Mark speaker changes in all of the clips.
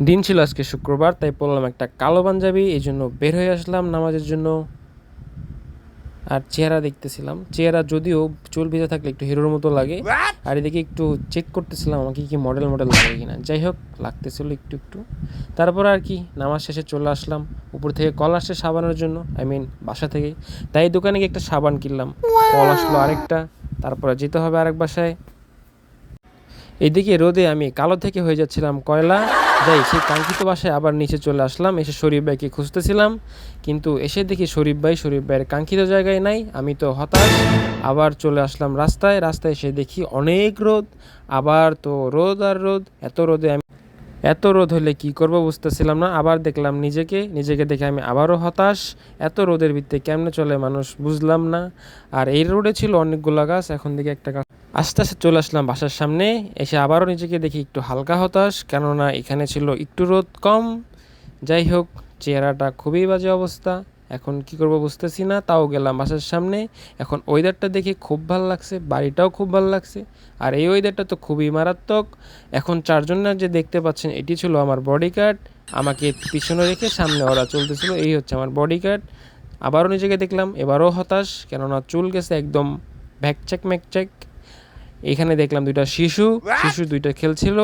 Speaker 1: দিন ছিল আজকে শুক্রবার, তাই পরলাম একটা কালো পাঞ্জাবি। এই জন্য বের হয়ে আসলাম নামাজের জন্য। আর চেহারা দেখতেছিলাম, চেহারা যদিও চুল ভেজা থাকলে একটু হিরোর মতো লাগে। আর এদিকে একটু চেক করতেছিলাম আমাকে কি মডেল মডেল লাগে কিনা। যাই হোক, লাগতেছিল একটু একটু। তারপর আর কি নামাজ শেষে চলে আসলাম। উপর থেকে কল আসছে সাবানের জন্য, বাসা থেকে। তাই দোকানে গিয়ে একটা সাবান কিনলাম। কল আসলো আরেকটা। তারপরে যেতে হবে আরেক বাসায়। এদিকে রোদে আমি কালো থেকে হয়ে যাচ্ছিলাম কয়লা। যাই সেই কাঙ্ক্ষিত বাসায় আবার নিচে চলে আসলাম। এসে শরীফ ভাইকে খুঁজতেছিলাম, কিন্তু এসে দেখি শরীফ ভাইয়ের কাঙ্ক্ষিত জায়গায় নাই। আমি তো হতাশ। আবার চলে আসলাম রাস্তায়। রাস্তায় এসে দেখি অনেক রোদ। আবার তো রোদ আর রোদ। এত রোদ হলে কি করব বুঝতেছিলাম না। আবার দেখলাম নিজেকে দেখে আমি আবারও হতাশ। এত রোদের ভিতরে কেমনে চলে মানুষ বুঝলাম না। আর এই রোডে ছিল অনেকগুলা গাছ, এখন দিকে একটা গাছ। আস্তে আস্তে চলে আসলাম বাসার সামনে। এসে আবারও নিজেকে দেখি একটু হালকা হতাশ, কেননা এখানে ছিল একটু রোদ কম। যাই হোক, চেহারাটা খুবই বাজে অবস্থা। এখন কি করব বুঝতেছি না। তাও গেলাম বাসার সামনে। এখন ওয়েদারটা দেখে খুব ভালো লাগছে, বাড়িটাও খুব ভালো লাগছে। আর এই ওয়েদারটা তো খুবই মারাত্মক। এখন চারজন না যে দেখতে পাচ্ছেন, এটি ছিল আমার বডিগার্ড। আমাকে পিছনে রেখে সামনে ওরা চলতেছিল। এই হচ্ছে আমার বডিগার্ড। আবারও নিজেকে দেখলাম, এবারও হতাশ, কেননা চুল গেছে একদম ভ্যাকচ্যাক ম্যাকচ্যাক। এখানে দেখলাম দুইটা শিশু শিশু দুইটা খেলছিল।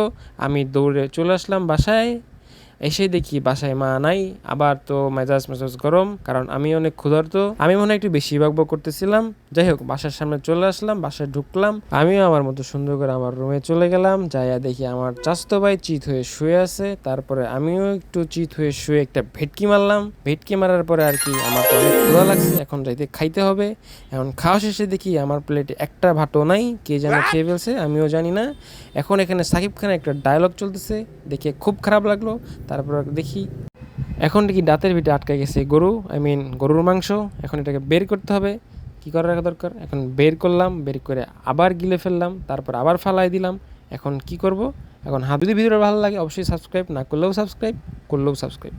Speaker 1: আমি দৌড়ে চলে আসলাম বাসায়। এসে দেখি বাসায় মা নাই। আবার তো মেজাজ গরম, কারণ আমি অনেক ক্ষুধার্ত। আমি মনে হয় একটু বেশি বকবক করতেছিলাম। যাই হোক, বাসার সামনে চলে আসলাম, বাসায় ঢুকলাম। আমিও আমার মতো সুন্দর করে আমার রুমে চলে গেলাম। যাইয়া দেখি আমার চাচতো ভাই চিত হয়ে শুয়ে আছে। তারপরে আমিও একটু চিত হয়ে শুয়ে একটা ভেটকি মারলাম। ভেটকি মারার পরে আর কি আমার তো অনেক ক্ষুধা লাগছে, এখন যাইতে খাইতে হবে। এখন খাওয়া শেষে দেখি আমার প্লেটে একটা ভাতও নাই, কে যেন খেয়ে ফেলছে, আমিও জানি না। এখন এখানে সাকিব খানের একটা ডায়লগ চলতেছে, দেখে খুব খারাপ লাগলো। তারপর দেখি এখন দেখি দাঁতের ভিতরে আটকে গেছে গরুর মাংস। এখন এটাকে বের করতে হবে। কি করার দরকার, এখন বের করলাম, বের করে আবার গিলে ফেললাম, তারপর আবার ফালাই দিলাম। এখন কি করব? এখন যদি ভিডিওটা ভালো লাগে অবশ্যই সাবস্ক্রাইব, না করলেও সাবস্ক্রাইব, করলেও সাবস্ক্রাইব।